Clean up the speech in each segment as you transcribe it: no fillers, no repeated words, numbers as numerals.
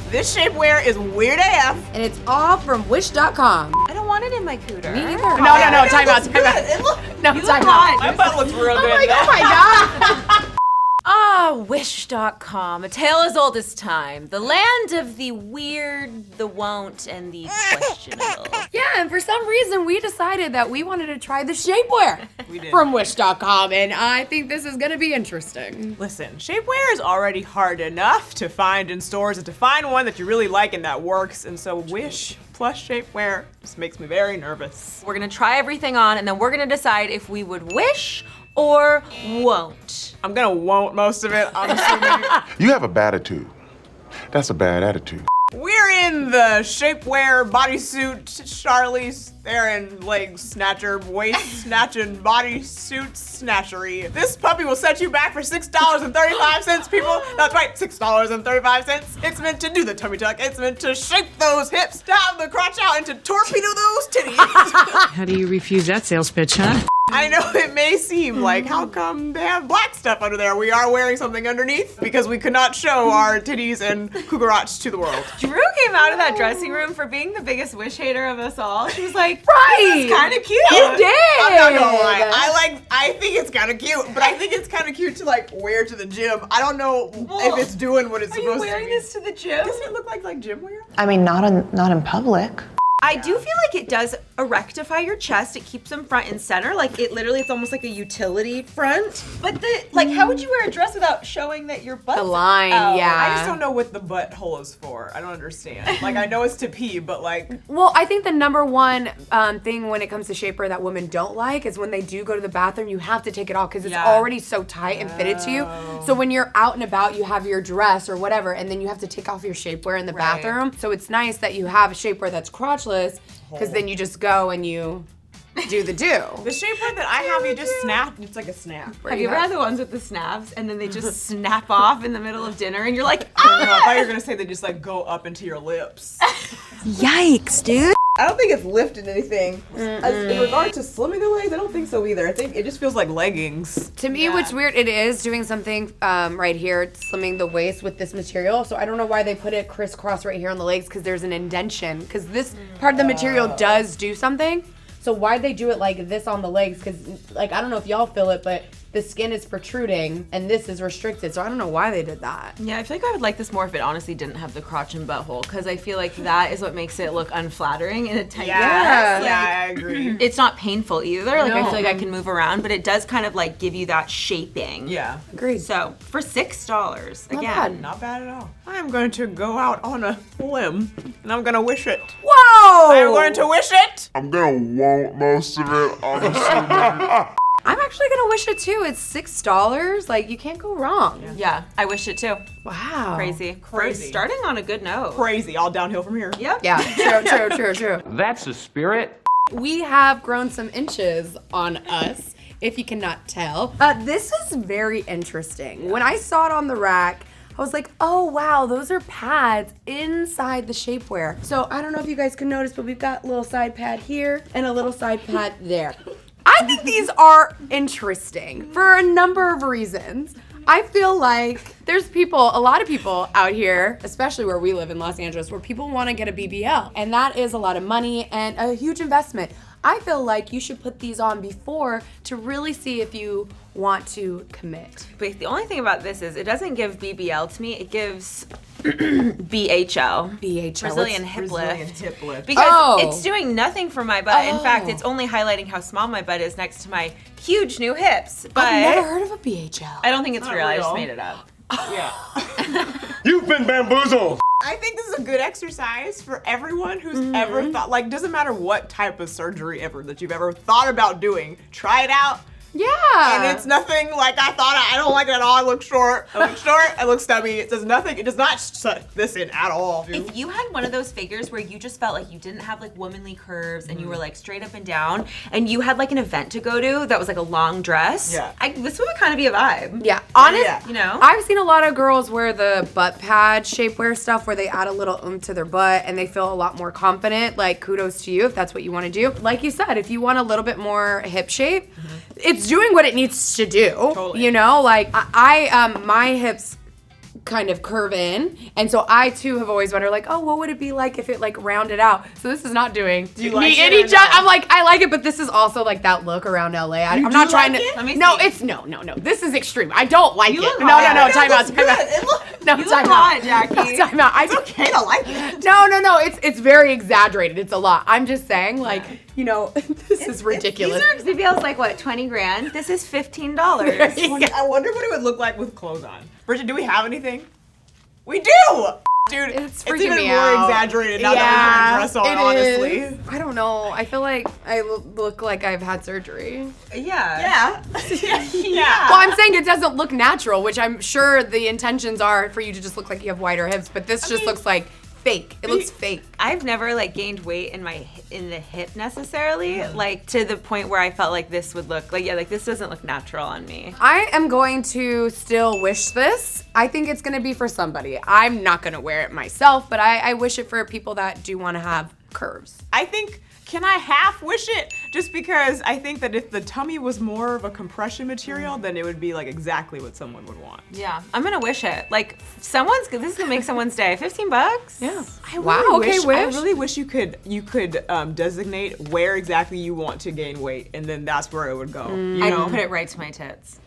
This shapewear is weird AF. And it's all from wish.com. I don't want it in my cooter. Me neither. No, time out. No, time out. My butt looks real good. Oh my God. Wish.com, a tale as old as time. The land of the weird, the won't, and the questionable. Yeah, and for some reason we decided that we wanted to try the shapewear We did. from wish.com, and I think this is gonna be interesting. Listen, shapewear is already hard enough to find in stores, and to find one that you really like and that works, and so Wish plus shapewear just makes me very nervous. We're gonna try everything on, and then we're gonna decide if we would wish or won't. I'm gonna won't most of it, I'm assuming. You have a bad attitude. That's a bad attitude. We're in the shapewear bodysuit Charlize Theron leg snatcher, waist snatching bodysuit snatchery. This puppy will set you back for $6.35, people. That's right, $6.35. It's meant to do the tummy tuck. It's meant to shape those hips, to have the crotch out, and to torpedo those titties. How do you refuse that sales pitch, huh? I know it may seem like, how come they have black stuff under there? We are wearing something underneath because we could not show our titties and kugarach to the world. Drew came out of that dressing room for being the biggest wish hater of us all. She was like, Right. this is kind of cute. You did. I'm not gonna lie. I think it's kind of cute, but I think it's kind of cute to like wear to the gym. I don't know if it's doing what it's Are you supposed to wearing be. this to the gym? Doesn't it look like gym wear? I mean, not in public. I do feel like it does erectify your chest. It keeps them front and center. Like it literally, it's almost like a utility front. But how would you wear a dress without showing that your butt's The line, out? yeah. I just don't know what the butthole is for. I don't understand. Like I know it's to pee, but like. Well, I think the number one thing when it comes to shapewear that women don't like is when they do go to the bathroom, you have to take it off because it's already so tight and fitted to you. So when you're out and about, you have your dress or whatever, and then you have to take off your shapewear in the bathroom. So it's nice that you have a shapewear that's crotchless, because then you just go and you do the do. The shapewear that I have, you just snap. It's like a snap. Have you ever had the ones with the snaps and then they just snap off in the middle of dinner and you're like, Oh, no, I thought you were gonna say they just like go up into your lips. Yikes, dude. I don't think it's lifting anything. As in regard to slimming the legs, I don't think so either. I think it just feels like leggings. To me, what's weird, it is doing something right here, slimming the waist with this material. So I don't know why they put it crisscross right here on the legs, because there's an indentation. Because this part of the material does do something. So why'd they do it like this on the legs? Because like I don't know if y'all feel it, but the skin is protruding and this is restricted. So I don't know why they did that. Yeah, I feel like I would like this more if it honestly didn't have the crotch and butthole, because I feel like that is what makes it look unflattering in a tight dress. Yeah, I agree. It's not painful either. Like I feel like I can move around, but it does kind of like give you that shaping. Yeah. Agreed. So for $6, again. bad. Not bad at all. I am going to go out on a limb and I'm gonna wish it. Whoa! I am going to wish it. I'm gonna want most of it, honestly. I'm actually gonna wish it too. It's $6. Like you can't go wrong. Yeah, I wish it too. Wow. Crazy. Crazy. We're starting on a good note. Crazy, all downhill from here. Yep. Yeah, true. That's the spirit. We have grown some inches on us, if you cannot tell. This is very interesting. When I saw it on the rack, I was like, oh wow, those are pads inside the shapewear. So I don't know if you guys can notice, but we've got a little side pad here and a little side pad there. I think these are interesting for a number of reasons. I feel like there's a lot of people out here, especially where we live in Los Angeles, where people want to get a BBL. And that is a lot of money and a huge investment. I feel like you should put these on before to really see if you want to commit. But the only thing about this is it doesn't give BBL to me, it gives BHL. Brazilian hip lift. Because it's doing nothing for my butt. In fact, it's only highlighting how small my butt is next to my huge new hips. But I've never heard of a BHL. I don't think it's real. I just made it up. Yeah. You've been bamboozled. I think this is a good exercise for everyone who's ever thought, like, doesn't matter what type of surgery ever that you've ever thought about doing, try it out. Yeah. And it's nothing like I thought. I don't like it at all. I look short. I look stubby. It does nothing. It does not suck this in at all. Dude. If you had one of those figures where you just felt like you didn't have like womanly curves and you were like straight up and down, and you had like an event to go to that was like a long dress, this would kind of be a vibe. Yeah, honest. You know, I've seen a lot of girls wear the butt pad shapewear stuff where they add a little oomph to their butt and they feel a lot more confident. Like, kudos to you if that's what you want to do. Like you said, if you want a little bit more hip shape, it's doing what it needs to do. Totally. You know, like I my hips kind of curve in. And so I too have always wondered like, oh, what would it be like if it like rounded out? So this is not doing Do you like me it any or job. no? I'm like, I like it, but this is also like that look around LA. I'm not trying like to. it? Let me No, see. it's no. This is extreme. I don't like You it. look No, hot. time out. No, You time look out. hot, Jackie. No, time out. It's okay to like it. No. It's very exaggerated. It's a lot. I'm just saying, like, you know, this is ridiculous. These are BBLs like what, 20 grand? This is $15. I wonder what it would look like with clothes on. Bridget, do we have anything? We do! Dude, It's it's freaking even me more out. exaggerated now that we put the dress on, it honestly. is. I don't know. I feel like I look like I've had surgery. Yeah. Yeah. Well, I'm saying it doesn't look natural, which I'm sure the intentions are for you to just look like you have wider hips, but this just looks like fake. It looks fake. I've never like gained weight in the hip necessarily, like to the point where I felt like this would look like this doesn't look natural on me. I am going to still wish this. I think it's gonna be for somebody. I'm not gonna wear it myself, but I wish it for people that do wanna have curves. I think, can I half wish it? Just because I think that if the tummy was more of a compression material, then it would be like exactly what someone would want. Yeah, I'm gonna wish it. Like this is gonna make someone's day. $15? Yeah. I Wow, really okay, wish, wish. I really wish you could designate where exactly you want to gain weight, and then that's where it would go. You I know? put it right to my tits.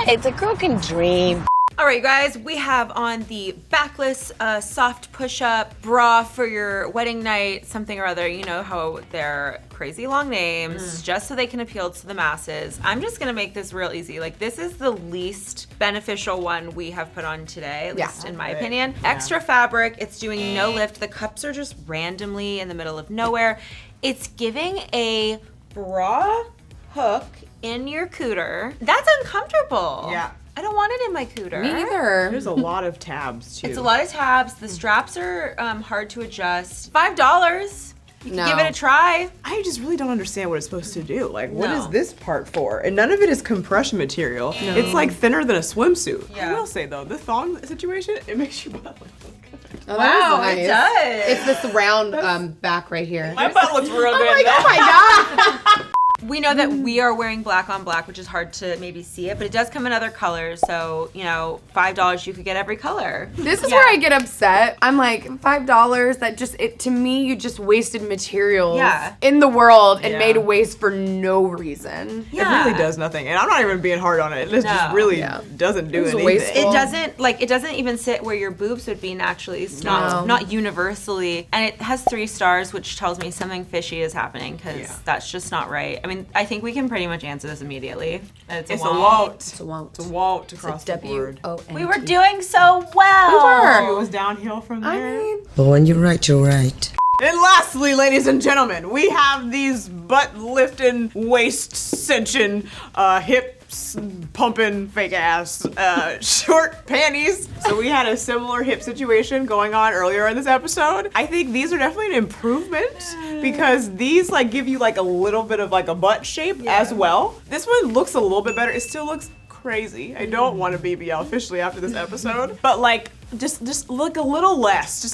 It's a girl can dream. All right, guys, we have on the Backless soft push-up bra for your wedding night, something or other. You know how they're crazy long names, just so they can appeal to the masses. I'm just gonna make this real easy. Like, this is the least beneficial one we have put on today, at least in my opinion. Extra fabric, it's doing no lift. The cups are just randomly in the middle of nowhere. It's giving a bra hook in your cooter. That's uncomfortable. Yeah. I don't want it in my cooter. Me either. There's a lot of tabs, too. It's a lot of tabs. The straps are hard to adjust. $5. You can give it a try. I just really don't understand what it's supposed to do. Like, what is No. this part for? And none of it is compression material. It's like thinner than a swimsuit. Yeah. I will say though, the thong situation, it makes your butt look good. Oh, that Wow, is it nice. does. It's this round back right here. My butt looks real good. Oh my god! We know that we are wearing black on black, which is hard to maybe see it, but it does come in other colors. So, you know, $5, you could get every color. This is where I get upset. I'm like, $5, that just, to me, you just wasted materials in the world and made a waste for no reason. It really does nothing. And I'm not even being hard on it. It just really doesn't do anything. It doesn't even sit where your boobs would be naturally. It's not universally. And it has 3 stars, which tells me something fishy is happening because that's just not right. I mean, I think we can pretty much answer this immediately. It's a won't. It's a won't across the board. W-O-N-T. We were doing so well. It was downhill from there. I mean, But when you're right, you're right. And lastly, ladies and gentlemen, we have these butt lifting, waist cinching, hip pumping, fake ass short panties. So we had a similar hip situation going on earlier in this episode. I think these are definitely an improvement because these like give you like a little bit of like a butt shape as well. This one looks a little bit better. It still looks crazy. I don't want to BBL officially after this episode, but like just look a little less,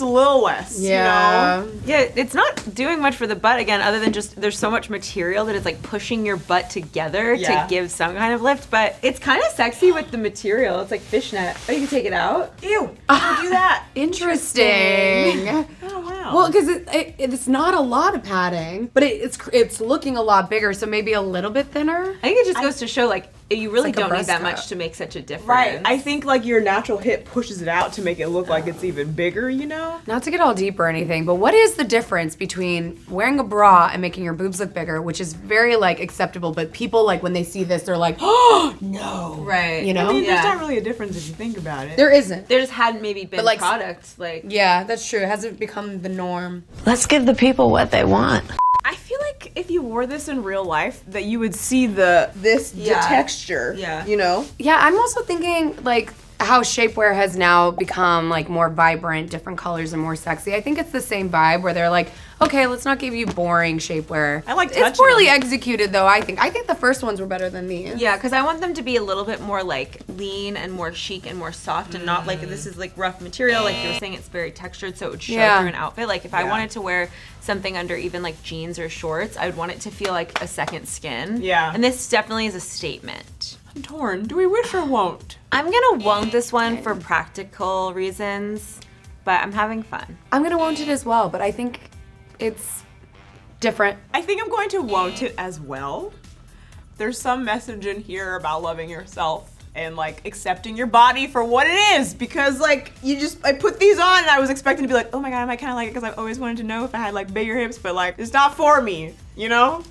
you know? Yeah, it's not doing much for the butt again, other than just there's so much material that it's like pushing your butt together to give some kind of lift. But it's kind of sexy with the material. It's like fishnet. Oh, you can take it out. Ew, how do you do that? Interesting. Oh wow. Well, because it's not a lot of padding, but it's looking a lot bigger, so maybe a little bit thinner. I think it just goes to show like you really like a don't need breast that cup. much to make such a difference. Right. I think like your natural hip pushes it out to make it look like it's even bigger, you know? Not to get all deep or anything, but what is the difference between wearing a bra and making your boobs look bigger, which is very like acceptable, but people like when they see this, they're like, oh no. Right. You know? I mean, there's not really a difference if you think about it. There isn't. There just hadn't maybe been like- products like. Yeah, that's true. It hasn't become the norm. Let's give the people what they want. I feel like if you wore this in real life, that you would see the texture. Yeah. You know? Yeah, I'm also thinking like how shapewear has now become like more vibrant, different colors and more sexy. I think it's the same vibe where they're like, okay, let's not give you boring shapewear. I like It's touching poorly them. executed though, I think. I think the first ones were better than these. Yeah, because I want them to be a little bit more like lean and more chic and more soft and not like this is like rough material. Like you were saying, it's very textured, so it would show through an outfit. Like if I wanted to wear something under even like jeans or shorts, I would want it to feel like a second skin. Yeah. And this definitely is a statement. I'm torn. Do we wish or won't? I'm gonna won't this one for practical reasons, but I'm having fun. I'm gonna won't it as well, but I think it's different. I think I'm going to won't it as well. There's some message in here about loving yourself and like accepting your body for what it is, because like I put these on and I was expecting to be like, oh my god, I might kind of like it because I've always wanted to know if I had like bigger hips, but like it's not for me, you know?